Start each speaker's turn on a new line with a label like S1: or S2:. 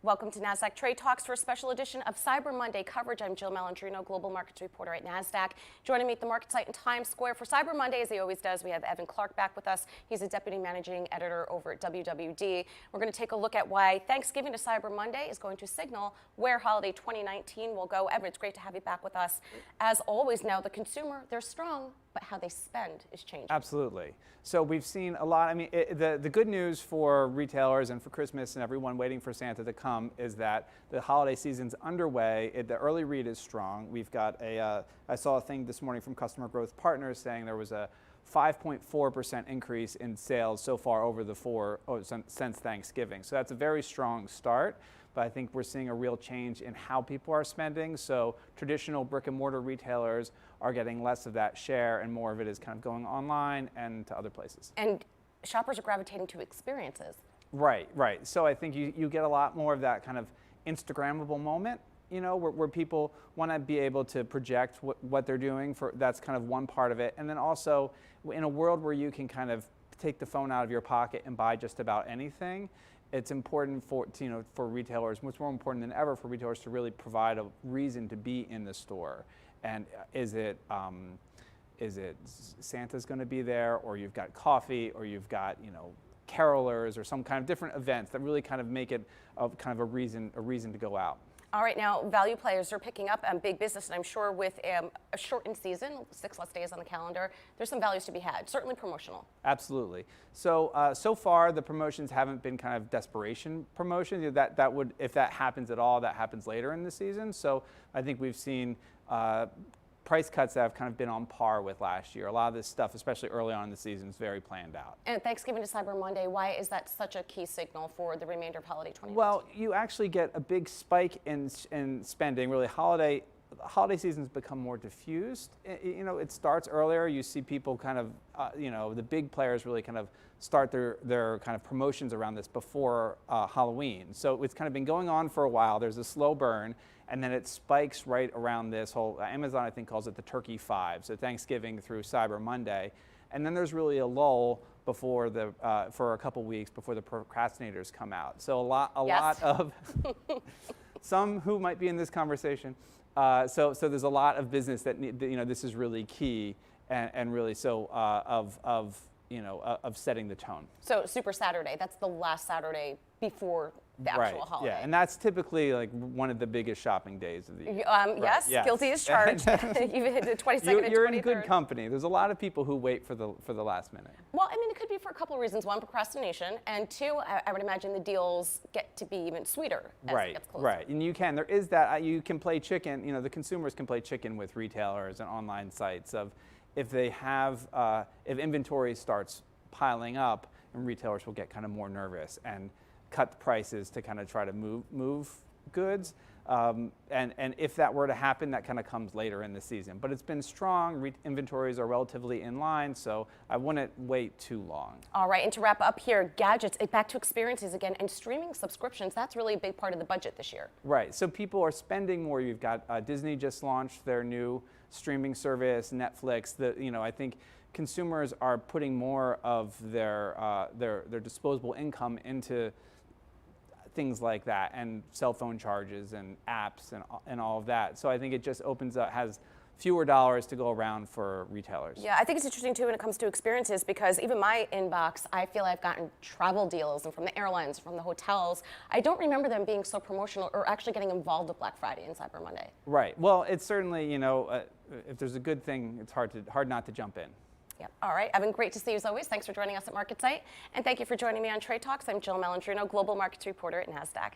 S1: Welcome to Nasdaq Trade Talks for a special edition of Cyber Monday coverage. I'm Jill Malandrino, Global Markets Reporter at Nasdaq. Joining me at the market site in Times Square for Cyber Monday, as he always does, we have Evan Clark back with us. He's a Deputy Managing Editor over at WWD. We're going to take a look at why Thanksgiving to Cyber Monday is going to signal where holiday 2019 will go. Evan, it's great to have you back with us. As always now, the consumer, they're strong, but how they spend is changing.
S2: Absolutely. So we've seen a lot. I mean, the good news for retailers and for Christmas and everyone waiting for Santa to come is that the holiday season's underway. The early read is strong. We've got I saw a thing this morning from Customer Growth Partners saying there was a 5.4% increase in sales so far over the since Thanksgiving. So that's a very strong start. But I think we're seeing a real change in how people are spending. So traditional brick and mortar retailers are getting less of that share, and more of it is kind of going online and to other places.
S1: And shoppers are gravitating to experiences.
S2: Right, right. So I think you get a lot more of that kind of Instagrammable moment, you know, where people want to be able to project what they're doing. That's kind of one part of it. And then also in a world where you can kind of take the phone out of your pocket and buy just about anything, it's important for retailers, much more important than ever for retailers to really provide a reason to be in the store. And is it Santa's going to be there, or you've got coffee, or you've got carolers, or some kind of different events that really kind of make it a reason to go out.
S1: All right, now value players are picking up big business, and I'm sure with a shortened season, 6 less days on the calendar, there's some values to be had, certainly promotional.
S2: Absolutely. So so far the promotions haven't been kind of desperation promotions. That would, if that happens at all, that happens later in the season. So I think we've seen price cuts that have kind of been on par with last year. A lot of this stuff, especially early on in the season, is very planned out.
S1: And Thanksgiving to Cyber Monday, why is that such a key signal for the remainder of holiday 2019?
S2: Well, you actually get a big spike in spending. Really, holiday seasons become more diffused. It starts earlier. You see people kind of, the big players really kind of start their kind of promotions around this before Halloween. So it's kind of been going on for a while. There's a slow burn, and then it spikes right around this whole, Amazon I think calls it the Turkey 5, so Thanksgiving through Cyber Monday. And then there's really a lull before for a couple weeks before the procrastinators come out. So a lot of, some who might be in this conversation, so there's a lot of business that this is really key and really so of setting the tone.
S1: So Super Saturday, that's the last Saturday before the actual holiday.
S2: Yeah, and that's typically like one of the biggest shopping days of the year.
S1: Yes, guilty as charged. You hit the 22nd and 23rd.
S2: You're in good company. There's a lot of people who wait for the last minute.
S1: Well, I mean, it could be for a couple of reasons. One, procrastination, and two, I would imagine the deals get to be even sweeter as it gets closer.
S2: Right, and there is that, you can play chicken, the consumers can play chicken with retailers and online sites of if they have, if inventory starts piling up, and retailers will get kind of more nervous and cut the prices to kind of try to move goods. And if that were to happen, that kind of comes later in the season. But it's been strong. Inventories are relatively in line, so I wouldn't wait too long.
S1: All right, and to wrap up here, gadgets, back to experiences again, and streaming subscriptions, that's really a big part of the budget this year.
S2: Right, so people are spending more. You've got Disney just launched their new streaming service, Netflix. I think consumers are putting more of their disposable income into things like that, and cell phone charges and apps and all of that. So I think it just opens up, has fewer dollars to go around for retailers.
S1: Yeah, I think it's interesting too when it comes to experiences, because even my inbox, I feel I've gotten travel deals and from the airlines, from the hotels. I don't remember them being so promotional or actually getting involved with Black Friday and Cyber Monday.
S2: Right. Well, it's certainly, if there's a good thing, it's hard not to jump in.
S1: Yep. All right, Evan, great to see you as always. Thanks for joining us at MarketSite. And thank you for joining me on Trade Talks. I'm Jill Malandrino, Global Markets Reporter at Nasdaq.